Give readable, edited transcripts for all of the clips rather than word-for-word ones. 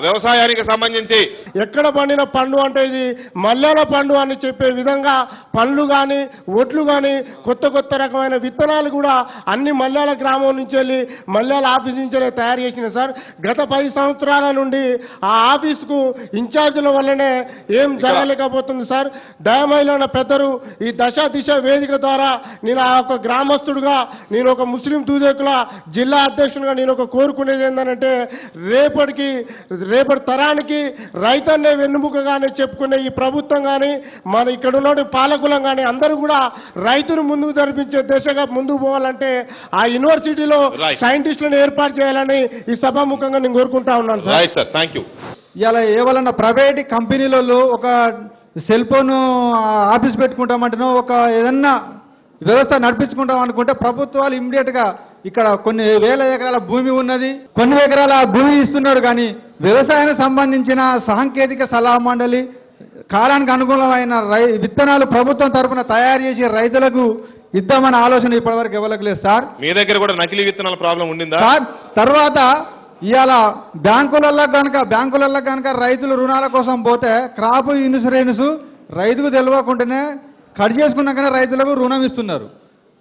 వ్యవసాయానికి సంబంధించి ఎక్కడ పండిన పండు అంటే ఇది మల్యాల పండు అని చెప్పే విధంగా పండ్లు కానీ ఒట్లు కానీ కొత్త కొత్త రకమైన విత్తనాలు కూడా అన్ని మల్యాల గ్రామం నుంచి వెళ్ళి మల్యాల ఆఫీస్ నుంచి తయారు చేసిన సార్. గత 10 సంవత్సరాల నుండి ఆ ఆఫీసుకు ఇన్ఛార్జీల వల్లనే ఏం జరగలేకపోతుంది సార్. దయమైలైన పెద్దరు ఈ దశ దిశ వేదిక ద్వారా నేను ఆ ఒక గ్రామస్తుడుగా, నేను ఒక ముస్లిం దూదేకుల జిల్లా అధ్యక్షుడిగా నేను ఒక కోరుకునేది ఏంటంటే రేపటి తరానికి రైతన్నే వెన్నుముకగానే చెప్పుకునే ఈ ప్రభుత్వం కానీ మన ఇక్కడ ఉన్న పాలకులం కానీ అందరూ కూడా రైతును ముందుకు నడిపించే దిశగా ముందుకు పోవాలంటే ఆ యూనివర్సిటీలో సైంటిస్టులను ఏర్పాటు చేయాలని ఈ సభాముఖంగా నేను కోరుకుంటా ఉన్నాను సార్. Thank you. ఇలా ఏవలన్నా ప్రైవేట్ కంపెనీలలో ఒక సెల్ ఫోన్ ఆఫీస్ పెట్టుకుంటామంటేనో ఒక ఏదన్నా వ్యవస్థ నడిపించుకుంటాం అనుకుంటే ప్రభుత్వాలు ఇమ్మీడియట్గా ఇక్కడ కొన్ని వేల ఎకరాల భూమి ఉన్నది, కొన్ని ఎకరాల భూమి ఇస్తున్నారు. కానీ వ్యవసాయానికి సంబంధించిన సాంకేతిక సలహా మండలి కాలానికి అనుగుణమైన విత్తనాలు ప్రభుత్వం తరఫున తయారు చేసి రైతులకు ఇద్దామన్న ఆలోచన ఇప్పటివరకు ఎవరికి లేదు సార్. మీ దగ్గర కూడా నకిలీ విత్తనాల ప్రాబ్లం ఉండిందా సార్? తర్వాత ఇవాళ బ్యాంకులలో కనుక రైతులు రుణాల కోసం పోతే క్రాప్ ఇన్సూరెన్స్ రైతుకు తెలియకుండానే కట్ చేసుకున్నాకనే రైతులకు రుణం ఇస్తున్నారు.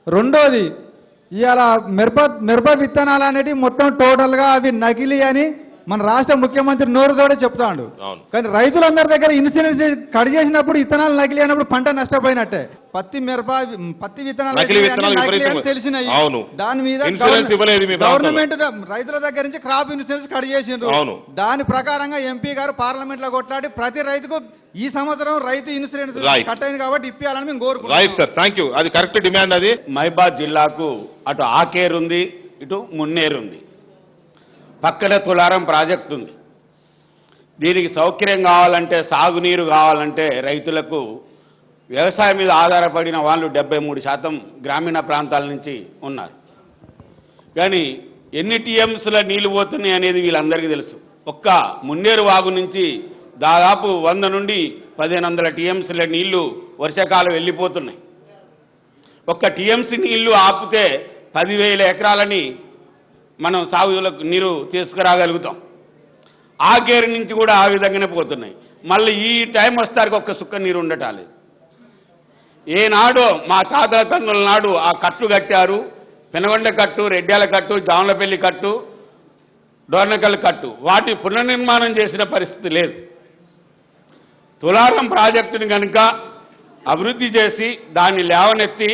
రెండోది ఇవాళ మిరప విత్తనాలు అనేవి మొత్తం టోటల్గా అవి నకిలీ అని మన రాష్ట్ర ముఖ్యమంత్రి నోరుతోడే చెప్తాడు. కానీ రైతులందరి దగ్గర ఇన్సూరెన్స్ కట్ చేసినప్పుడు విత్తనాలు నకిలీ అయినప్పుడు పంట నష్టపోయినట్టే. పత్తి విత్తనాలు తెలిసినాయి. దాని మీద గవర్నమెంట్ రైతుల దగ్గర నుంచి క్రాప్ ఇన్సూరెన్స్ కట్ చేసిండ్రు. దాని ప్రకారంగా ఎంపీ గారు పార్లమెంట్ లో కొట్లాడి ప్రతి రైతుకు ఈ సంవత్సరం రైతు ఇన్సూరెన్స్ కట్ అయింది కాబట్టి ఇప్పించాలని మేము కోరుకుంటున్నాం. అది మహబాద్ జిల్లాకు అటు ఆకేరు ఉంది, ఇటు మున్నేరు ఉంది, పక్కన తులారం ప్రాజెక్టు ఉంది. దీనికి సౌకర్యం కావాలంటే, సాగునీరు కావాలంటే రైతులకు వ్యవసాయం మీద ఆధారపడిన వాళ్ళు 73% గ్రామీణ ప్రాంతాల నుంచి ఉన్నారు. కానీ ఎన్ని టీఎంసీల నీళ్లు పోతున్నాయి అనేది వీళ్ళందరికీ తెలుసు. ఒక్క మున్నేరు వాగు నుంచి దాదాపు 100 నుండి 1500 టీఎంసీల నీళ్లు వర్షాకాలం వెళ్ళిపోతున్నాయి. ఒక్క టీఎంసీ నీళ్లు ఆపితే 10,000 ఎకరాలని మనం సాగులకు నీరు తీసుకురాగలుగుతాం. ఆకేరు నుంచి కూడా ఆ విధంగానే పోతున్నాయి. మళ్ళీ ఈ టైం వస్తానికి ఒక్క సుక్క నీరు ఉండటాలేదు. ఏనాడో మా తాతల తండ్రుల నాడు ఆ కట్టు కట్టారు, పెనగొండ కట్టు, రెడ్యాల కట్టు, జాములపల్లి కట్టు, డోర్నకల్ కట్టు, వాటి పునర్నిర్మాణం చేసిన పరిస్థితి లేదు. తులారం ప్రాజెక్టుని కనుక అభివృద్ధి చేసి దాన్ని లేవనెత్తి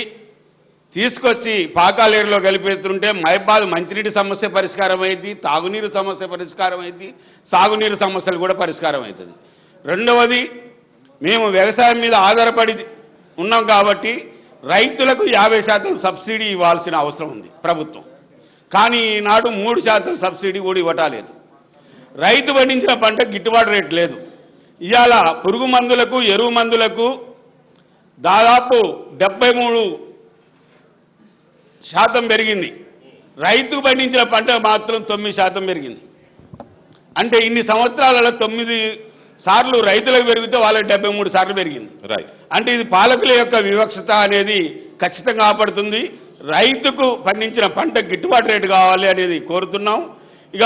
తీసుకొచ్చి పాకాలేరులో కలిపేస్తుంటే మహబాద్ మంచినీటి సమస్య పరిష్కారం అయింది, తాగునీరు సమస్య పరిష్కారం అయింది, సాగునీరు సమస్యలు కూడా పరిష్కారం అవుతుంది. రెండవది, మేము వ్యవసాయం మీద ఆధారపడి ఉన్నాం కాబట్టి రైతులకు 50% సబ్సిడీ ఇవ్వాల్సిన అవసరం ఉంది ప్రభుత్వం. కానీ ఈనాడు 3% సబ్సిడీ కూడా ఇవ్వటాలేదు. రైతు పండించిన పంట గిట్టుబాటు రేటు లేదు. ఇవాళ పురుగు మందులకు, ఎరువు మందులకు దాదాపు 73% పెరిగింది. రైతు పండించిన పంట మాత్రం 9% పెరిగింది. అంటే ఇన్ని సంవత్సరాలలో 9 సార్లు రైతులకు పెరిగితే వాళ్ళకి 73 సార్లు పెరిగింది. అంటే ఇది పాలకుల యొక్క వివక్షత అనేది ఖచ్చితంగా కాపాడుతుంది. రైతుకు పండించిన పంట గిట్టుబాటు రేటు కావాలి అనేది కోరుతున్నాం. ఇక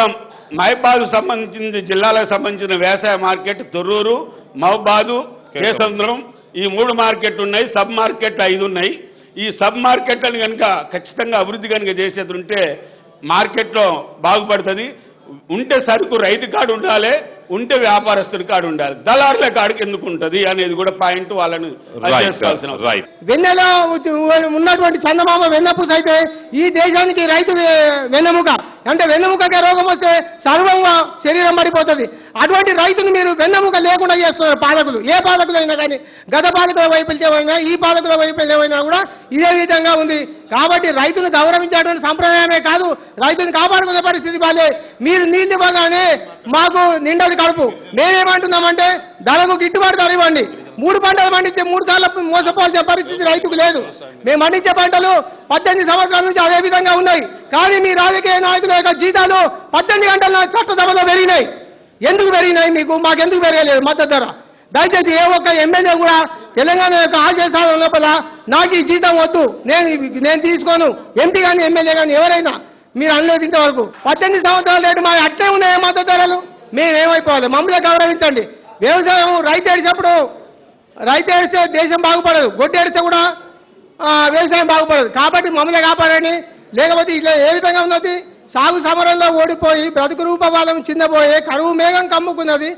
మహబాద్ సంబంధించిన జిల్లాలకు సంబంధించిన వ్యవసాయ మార్కెట్ తొర్రూరు, మహబాదు, కేసముద్రం ఈ 3 మార్కెట్లు ఉన్నాయి. సబ్ మార్కెట్లు 5 ఉన్నాయి. ఈ సబ్ మార్కెట్లను కనుక ఖచ్చితంగా అభివృద్ధి కనుక చేసేది ఉంటే మార్కెట్లో బాగుపడుతుంది. ఉంటే సరుకు రైతు కాడు ఉండాలి, ఉంటే వ్యాపారస్తుడి కాడు ఉండాలి, దళారుల కాడికి ఎందుకు ఉంటుంది అనేది కూడా పాయింట్ వాళ్ళని చేసుకోవాల్సిన. వెన్నెలో ఉన్నటువంటి చందమామ వెన్నపూస అయితే ఈ దేశానికి రైతు వెన్నెముక. అంటే వెన్నెముకగా రోగం వస్తే సర్వంగా శరీరం పడిపోతుంది. అటువంటి రైతును మీరు వెన్నెముక లేకుండా చేస్తున్నారు పాలకులు. ఏ పాలకులైనా కానీ, గత పాలకుల వైఫల్యమైనా ఈ పాలకుల వైఫల్యమైనా కూడా ఇదే విధంగా ఉంది. కాబట్టి రైతును గౌరవించేటువంటి సంప్రదాయమే కాదు, రైతును కాపాడుకునే పరిస్థితి వాళ్ళే. మీరు నీళ్ళు ఇవ్వగానే మాకు నిండది కడుపు. మేమేమంటున్నామంటే ధరకు గిట్టుబాటు ధర ఇవ్వండి. 3 పంటలు పండిస్తే 3 సార్లు మోసపోవాల్సిన పరిస్థితి రైతుకు లేదు. మేము పండించే పంటలు 18 సంవత్సరాల నుంచి అదే విధంగా ఉన్నాయి. కానీ మీ రాజకీయ నాయకుల యొక్క జీతాలు 18 గంటల చట్టసభలో పెరిగినాయి. ఎందుకు పెరిగినాయి? మాకెందుకు పెరగలేదు మద్దతు ధర? దయచేసి ఏ ఒక్క ఎమ్మెల్యే కూడా తెలంగాణ యొక్క ఆదేశాల లోపల నాకు ఈ జీతం వద్దు, నేను తీసుకోను, ఎంపీ కానీ ఎమ్మెల్యే కానీ ఎవరైనా మీరు అనలేదు ఇంతవరకు. 18 సంవత్సరాల రేటు మా అట్లే ఉన్నాయి మద్దతు ధరలు. మేమేమైపోవాలి? మమ్మల్ని గౌరవించండి. వ్యవసాయం రైతు ఏడిచినప్పుడు రైతు ఏడిస్తే దేశం బాగుపడదు, గొడ్డు ఏడిస్తే కూడా వ్యవసాయం బాగుపడదు. కాబట్టి మమ్మల్ని కాపాడండి. లేకపోతే ఇట్లా ఏ విధంగా ఉన్నది? సాగు సమరంలో ఓడిపోయి బ్రతుకు రూపవాదం చిన్నపోయే కరువు మేఘం కమ్ముకున్నది,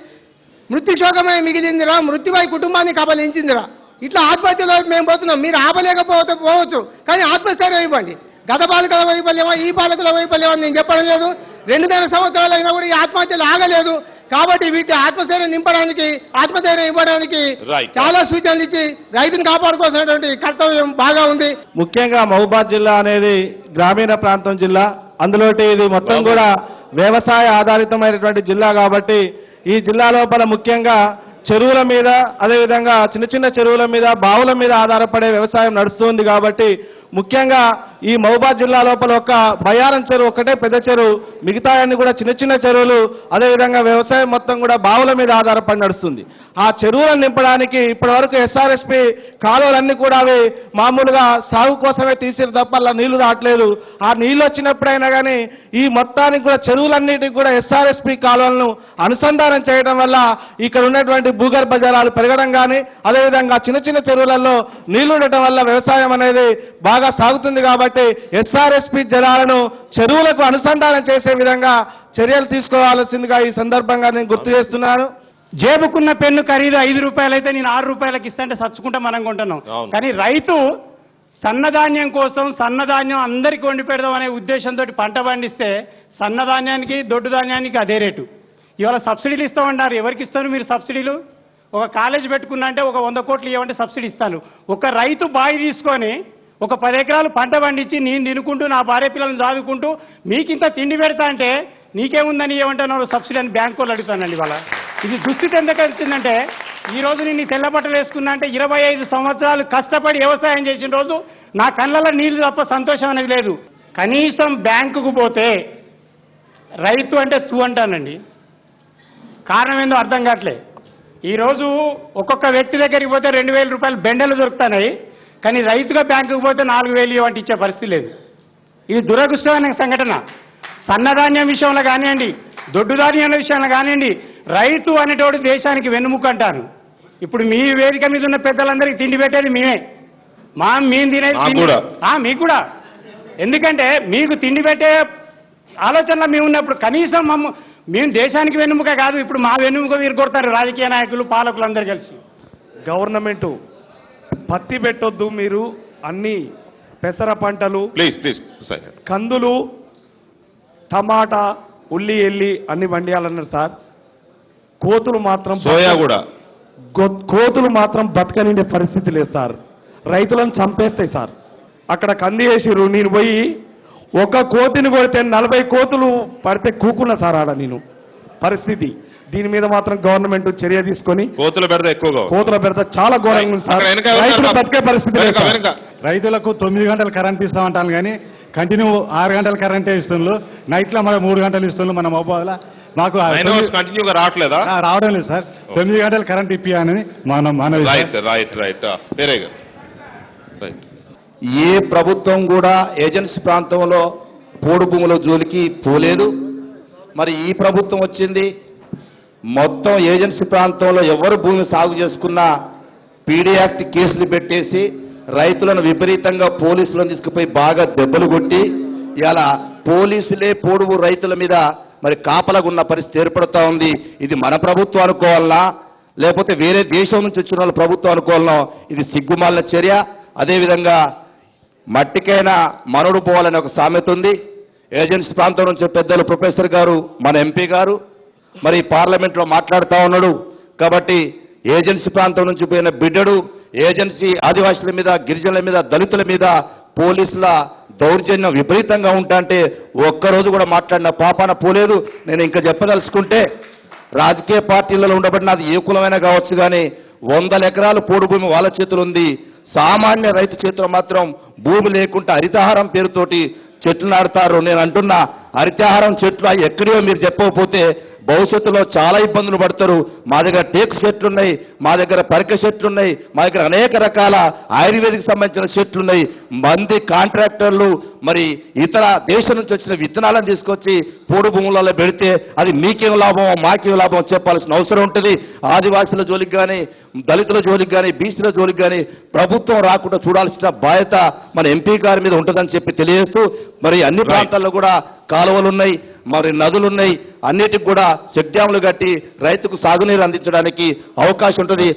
మృత్యుశోకమే మిగిలిందిరా, మృత్యువై కుటుంబాన్ని కబలించిందిరా. ఇట్లా ఆత్మహత్యలో మేము పోతున్నాం. మీరు పోవచ్చు, కానీ ఆత్మస్థైర్యం ఇవ్వండి. గత పాలకుల వైఫల్యమా, ఈ పాలకుల వైఫల్యమా నేను చెప్పడం లేదు. 2 సంవత్సరాలు అయినా కూడా ఈ ఆత్మహత్యలు ఆగలేదు. కాబట్టి వీటి ఆత్మస్థైర్యం నింపడానికి, ఆత్మధైర్యం ఇవ్వడానికి చాలా సూచనలు ఇచ్చి రైతును కాపాడుకోవాల్సినటువంటి కర్తవ్యం బాగా ఉంది. ముఖ్యంగా మహబూబాద్ జిల్లా అనేది గ్రామీణ ప్రాంతం జిల్లా. అందులో ఇది మొత్తం కూడా వ్యవసాయ ఆధారితమైనటువంటి జిల్లా. కాబట్టి ఈ జిల్లా లోపల ముఖ్యంగా చెరువుల మీద, అదేవిధంగా చిన్న చిన్న చెరువుల మీద, బావుల మీద ఆధారపడే వ్యవసాయం నడుస్తుంది. కాబట్టి ముఖ్యంగా ఈ మహబూబాద్ జిల్లా లోపల ఒక బయ్యారం చెరువు ఒక్కటే పెద్ద చెరువు, మిగతా అన్ని కూడా చిన్న చిన్న చెరువులు, అదేవిధంగా వ్యవసాయం మొత్తం కూడా బావుల మీద ఆధారపడి నడుస్తుంది. ఆ చెరువులను నింపడానికి ఇప్పటివరకు ఎస్ఆర్ఎస్పి కాలువలన్నీ కూడా అవి మామూలుగా సాగు కోసమే తీసిరు తప్ప అలా నీళ్లు రావట్లేదు. ఆ నీళ్లు వచ్చినప్పుడైనా కానీ ఈ మొత్తానికి కూడా చెరువులన్నిటికి కూడా ఎస్ఆర్ఎస్పి కాలువలను అనుసంధానం చేయడం వల్ల ఇక్కడ ఉన్నటువంటి భూగర్భ జలాలు పెరగడం కానీ, అదేవిధంగా చిన్న చిన్న చెరువులలో నీళ్లు ఉండటం వల్ల వ్యవసాయం అనేది బాగా సాగుతుంది. కాబట్టి ఎస్ఆర్ఎస్పి జలాలను చెరువులకు అనుసంధానం చేసే విధంగా చర్యలు తీసుకోవాల్సిందిగా ఈ సందర్భంగా నేను గుర్తు చేస్తున్నాను. జేబుకున్న పెన్ను ఖరీదు 5 రూపాయలు అయితే నేను 6 రూపాయలకి ఇస్తాంటే సచ్చుకుంటా మనం కొంటున్నాం. కానీ రైతు సన్నధాన్యం కోసం, సన్నధాన్యం అందరికీ వండి పెడదాం అనే ఉద్దేశంతో పంట పండిస్తే సన్నధాన్యానికి, దొడ్డు ధాన్యానికి అదే రేటు. ఇవాళ సబ్సిడీలు ఇస్తామన్నారు. ఎవరికి ఇస్తారు మీరు సబ్సిడీలు? ఒక కాలేజ్ పెట్టుకున్నా అంటే ఒక 100 కోట్లు ఇవ్వమంటే సబ్సిడీ ఇస్తాను. ఒక రైతు బావి తీసుకొని ఒక 10 ఎకరాలు పంట పండించి నేను తినుకుంటూ నా భార్య పిల్లలను చదువుకుంటూ మీకింత తిండి పెడతా అంటే నీకేముందని ఏమంటున్నారు సబ్సిడీ అని బ్యాంకు వాళ్ళు అడుగుతానండి. ఇవాళ ఇది దుస్థితి ఎందుకు వచ్చిందంటే, ఈ రోజు నేను తెల్ల బట్టలు వేసుకున్నా అంటే 25 సంవత్సరాలు కష్టపడి వ్యవసాయం చేసిన రోజు నా కళ్ళలో నీళ్లు తప్ప సంతోషం అనేది లేదు. కనీసం బ్యాంకుకు పోతే రైతు అంటే తూ అంటానండి. కారణం ఏందో అర్థం కావట్లే. ఈరోజు ఒక్కొక్క వ్యక్తి దగ్గరికి పోతే 2000 రూపాయలు బెండలు దొరుకుతున్నాయి. కానీ రైతుగా బ్యాంకుకు పోతే 4000 వంటి ఇచ్చే పరిస్థితి లేదు. ఇది దురదృష్టమైన సంఘటన. సన్నధాన్యం విషయంలో కానివ్వండి, దొడ్డు ధాన్యం విషయంలో కానివ్వండి, రైతు అనేటోడు దేశానికి వెన్నుముక అంటారు. ఇప్పుడు మీ వేదిక మీద ఉన్న పెద్దలందరికీ తిండి పెట్టేది మేమే. మేము తినేది మీకు కూడా. ఎందుకంటే మీకు తిండి పెట్టే ఆలోచనలో మేము ఉన్నప్పుడు కనీసం మేము దేశానికి వెన్నుముక కాదు, ఇప్పుడు మా వెన్నుముక మీరు కొడతారు రాజకీయ నాయకులు, పాలకులు అందరూ కలిసి. గవర్నమెంట్ పత్తి పెట్టొద్దు, మీరు అన్ని పెసర పంటలు, ప్లీజ్ కందులు, టమాటా, ఉల్లి, ఎల్లి అన్ని పండియాలన్నారు సార్. కోతులు మాత్రం సోయా కూడా కోతులు మాత్రం బతకనిండే పరిస్థితి లేదు సార్. రైతులను చంపేస్తాయి సార్. అక్కడ కంది వేసిరు, నేను పోయి ఒక కోతిని కొడితే 40 కోతులు పడితే కూకున్నా సార్ ఆడ నేను పరిస్థితి. దీని మీద మాత్రం గవర్నమెంట్ చర్య తీసుకొని కోతుల బెడద చాలా ఘోరంగా ఉంది సార్. రైతులు బతికే పరిస్థితి లేదు. రైతులకు 9 గంటలు కరెంట్ ఇస్తామంటాను కానీ కంటిన్యూ 6 గంటల కరెంటే ఇస్తున్నారు. నైట్లో మన 3 గంటలు ఇస్తున్నారు. మన మొబైల్ మాకు కంటిన్యూగా రావట్లేదా? రావడం లేదు సార్. 9 గంటలు కరెంట్ ఇప్పియాలని మన ఏ ప్రభుత్వం కూడా ఏజెన్సీ ప్రాంతంలో పోడు భూముల జోలికి పోలేదు. మరి ఈ ప్రభుత్వం వచ్చింది, మొత్తం ఏజెన్సీ ప్రాంతంలో ఎవరు భూమి సాగు చేసుకున్నా పీడీ యాక్ట్ కేసులు పెట్టేసి రైతులను విపరీతంగా పోలీసులను తీసుకుపోయి బాగా దెబ్బలు కొట్టి ఇలా పోలీసులే పోడు రైతుల మీద మరి కాపలాగా ఉన్న పరిస్థితి ఏర్పడుతూ ఉంది. ఇది మన ప్రభుత్వం అనుకోవాలనా లేకపోతే వేరే దేశం నుంచి వచ్చిన వాళ్ళ ప్రభుత్వం అనుకోవాలనో ఇది సిగ్గుమాలిన చర్య. అదేవిధంగా మట్టికైనా మనుడు పోవాలని ఒక సామెత ఉంది. ఏజెన్సీ ప్రాంతం నుంచి పెద్దలు ప్రొఫెసర్ గారు, మన ఎంపీ గారు మరి పార్లమెంట్లో మాట్లాడుతూ ఉన్నాడు. కాబట్టి ఏజెన్సీ ప్రాంతం నుంచి పోయిన బిడ్డడు ఏజెన్సీ ఆదివాసుల మీద, గిరిజనుల మీద, దళితుల మీద పోలీసుల దౌర్జన్యం విపరీతంగా ఉంటా అంటే ఒక్కరోజు కూడా మాట్లాడిన పాపాన పోలేదు. నేను ఇంకా చెప్పదలుచుకుంటే రాజకీయ పార్టీలలో ఉండబడిన అది ఏ కులమైనా కావచ్చు కానీ 100 ఎకరాలు పోడు భూమి వాళ్ళ చేతులు ఉంది. సామాన్య రైతు చేతిలో మాత్రం భూమి లేకుండా హరితహారం పేరుతోటి చెట్లు నాడతారు. నేను అంటున్నా హరితహారం చెట్లు ఎక్కడో మీరు చెప్పకపోతే భవిష్యత్తులో చాలా ఇబ్బందులు పడతారు. మా దగ్గర టేకు చెట్లు ఉన్నాయి, మా దగ్గర పరిక చెట్లు ఉన్నాయి, మా దగ్గర అనేక రకాల ఆయుర్వేదిక్ సంబంధించిన చెట్లు ఉన్నాయి. మంది కాంట్రాక్టర్లు మరి ఇతర దేశం నుంచి వచ్చిన విత్తనాలను తీసుకొచ్చి పోడు భూములలో పెడితే అది మీకేం లాభం మాకేం లాభం చెప్పాల్సిన అవసరం ఉంటుంది. ఆదివాసుల జోలికి కానీ, దళితుల జోలికి కానీ, బీసీల జోలికి కానీ ప్రభుత్వం రాకుండా చూడాల్సిన బాధ్యత మన ఎంపీ గారి మీద ఉంటుందని చెప్పి తెలియజేస్తూ, మరి అన్ని ప్రాంతాల్లో కూడా కాలువలు ఉన్నాయి, మరి నదులు ఉన్నాయి, అన్నిటికి కూడా చెక్ డ్యాములు కట్టి రైతుకు సాగునీరు అందించడానికి అవకాశం ఉంటుంది.